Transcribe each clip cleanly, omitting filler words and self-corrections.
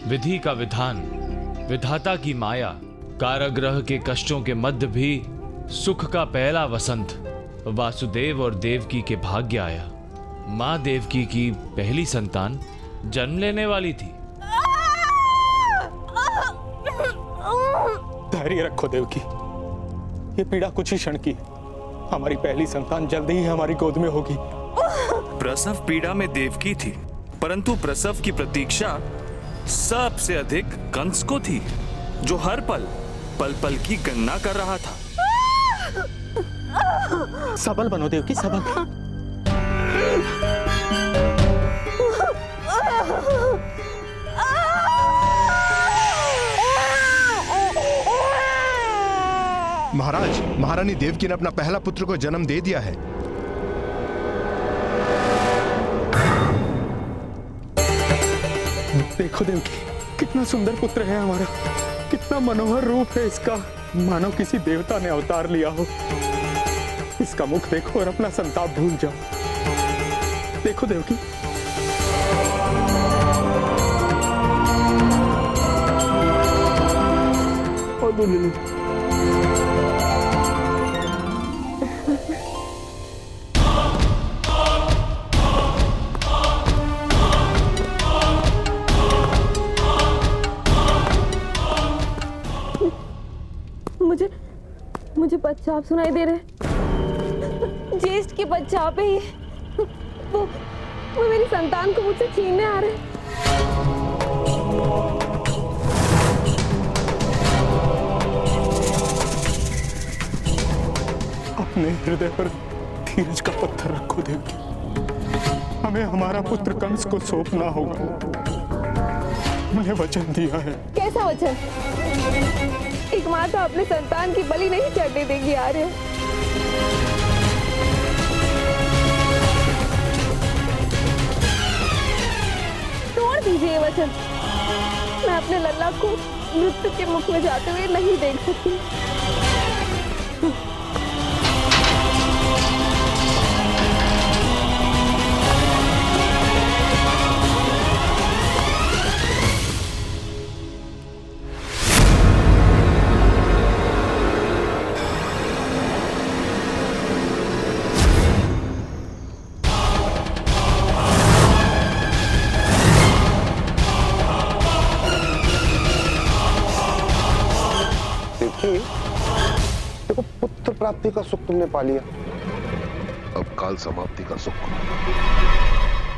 विधि का विधान, विधाता की माया, कारागृह के कष्टों के मध्य भी सुख का पहला वसंत वासुदेव और देवकी के भाग्य आया। माँ देवकी की पहली संतान जन्म लेने वाली थी। धैर्य रखो देवकी, ये पीड़ा कुछ ही क्षण की है। हमारी पहली संतान जल्दी ही हमारी गोद में होगी। प्रसव पीड़ा में देवकी थी, परंतु प्रसव की प्रतीक्षा सबसे अधिक कंस को थी, जो हर पल पल की गणना कर रहा था। सबल बनो देवकी, सबल। महाराज, महारानी देवकी ने अपना पहला पुत्र को जन्म दे दिया है। देखो देवकी, कितना सुंदर पुत्र है हमारा, कितना मनोहर रूप है इसका, मानो किसी देवता ने अवतार लिया हो। इसका मुख देखो और अपना संताप भूल जाओ। देखो देवकी, मुझे बच्चा सुनाई दे रहे, ज्येष्ठ के बच्चा पे ही वो मेरी संतान को मुझसे छीनने आ रहे। अपने हृदय पर धीरज का पत्थर रखो देवकी, हमें हमारा पुत्र कंस को सौंपना होगा। मैंने वचन दिया है। कैसा वचन? एक माता अपने संतान की बलि नहीं चढ़ने देगी आर्य। तोड़ दीजिए ये वचन। मैं अपने लल्ला को मृत्यु के मुख में जाते हुए नहीं देख सकती। देखो, पुत्र प्राप्ति का सुख तुमने पा लिया, अब काल समाप्ति का सुख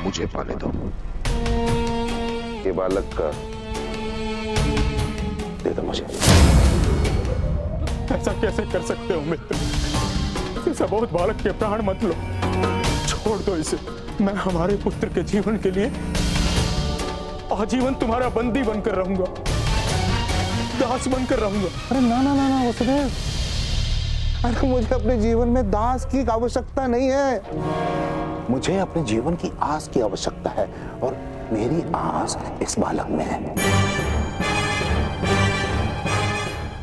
मुझे पाने दो। ये बालक का दे दो मुझे। ऐसा कैसे कर सकते हो मित्र? इस अबोध बालक के प्राण मत लो, छोड़ दो इसे। मैं हमारे पुत्र के जीवन के लिए आजीवन तुम्हारा बंदी बनकर रहूंगा, दास बनकर रहूंगा। अरे ना ना ना ना वसुदेव, अरे मुझे अपने जीवन में दास की आवश्यकता नहीं है, मुझे अपने जीवन की आस की आवश्यकता है, और मेरी आस इस बालक में है।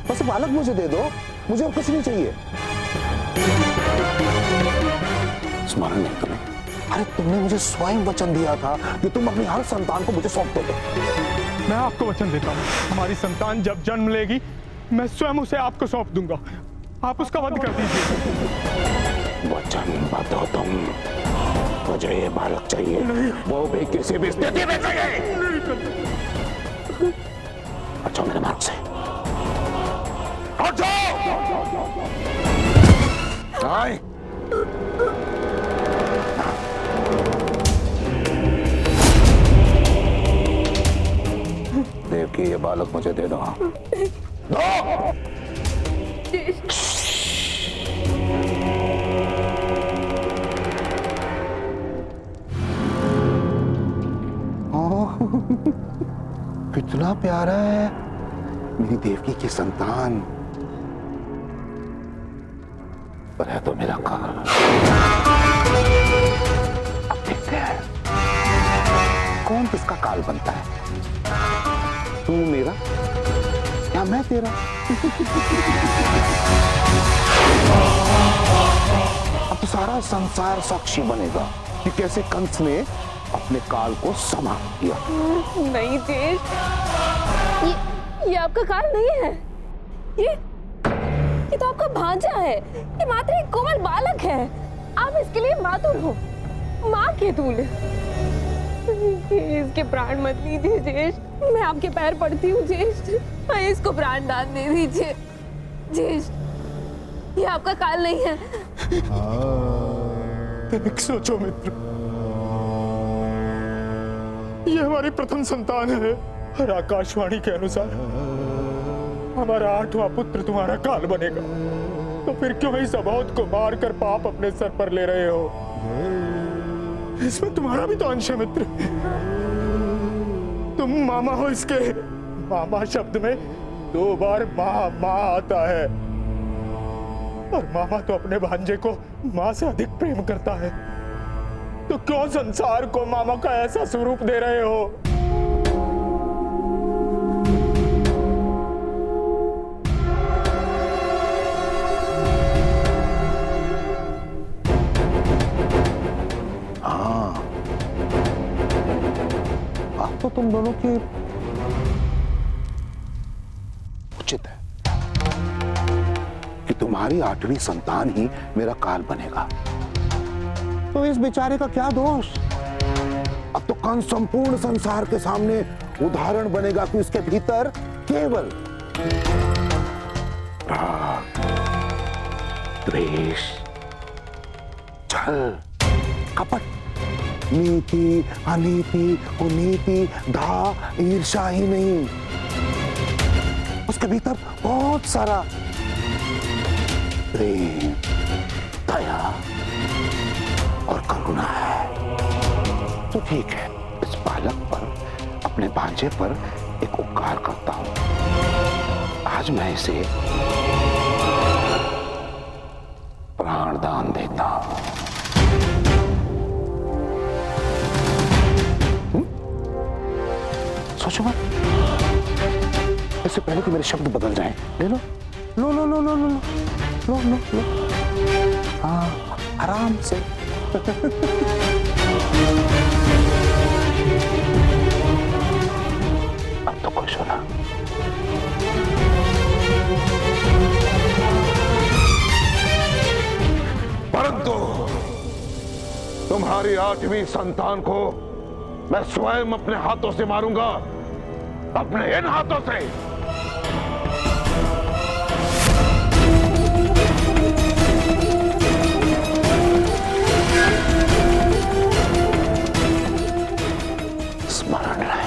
बस बालक मुझे दे दो, मुझे और कुछ नहीं चाहिए। स्मरण नहीं तुम्हें? अरे तुमने मुझे स्वयं वचन दिया था कि तुम अपनी हर संतान को मुझे सौंप दोगे। मैं आपको वचन देता हूँ, हमारी संतान जब जन्म लेगी मैं स्वयं उसे आपको सौंप दूंगा। आप उसका वध कर दीजिए। वचनबद्ध हो तुम। मुझे ये बालक चाहिए, वो भी किसी भी स्थिति में चाहिए। अच्छा मेरे मार्ग से आए। देवकी, ये बालक मुझे दे दो। कितना प्यारा है मेरी देवकी की संतान, पर है तो मेरा काल। अब देखते हैं कौन किसका काल बनता है, तू मेरा या मैं तेरा। अब तो सारा संसार साक्षी बनेगा कि कैसे कंस ने अपने काल को समाप्त किया। नहीं ज्येष्ठ, ये आपका काल नहीं है। ये तो आपका भांजा है। ये मात्र एक कोमल बालक है। आप इसके लिए मातुल हो, माँ के तुल्य। इसके प्राण मत लीजिए ज्येष्ठ, मैं आपके पैर पड़ती हूँ ज्येष्ठ, इसको प्राण दान दे दीजिए ज्येष्ठ। ये आपका काल नहीं है। तनिक सोचो मित्र, ये हमारी प्रथम संतान है और आकाशवाणी के अनुसार हमारा 8वां पुत्र तुम्हारा काल बनेगा। तो फिर क्यों इस अबोध को मारकर पाप अपने सर पर ले रहे हो? इसमें तुम्हारा भी तो अंश है मित्र। तुम मामा हो इसके। मामा शब्द में 2 बार माँ माँ आता है और मामा तो अपने भांजे को माँ से अधिक प्रेम करता है। तो क्यों संसार को मामा का ऐसा स्वरूप दे रहे हो? हाँ, बात तो तुम दोनों की उचित है कि तुम्हारी 8वीं संतान ही मेरा काल बनेगा। तो इस बेचारे का क्या दोष? अब तो कंस संपूर्ण संसार के सामने उदाहरण बनेगा कि उसके भीतर केवल राग, द्वेष, छल, कपट, नीति, अनीति, कुनीति, धा, ईर्ष्या ही नहीं, उसके भीतर बहुत सारा प्रेम, दया और करुणा है। तो ठीक है, इस बालक पर, अपने भांजे पर एक उपकार करता हूं। आज मैं इसे प्राण दान देता हूं। सोचो मत, इससे पहले कि मेरे शब्द बदल जाएं, ले लो लो लो लो लो लो लो लो लो। हाँ, आराम से। अब तो खुश हो ना? परंतु तुम्हारी 8वीं संतान को मैं स्वयं अपने हाथों से मारूंगा, अपने इन हाथों से। स्मरण रहे।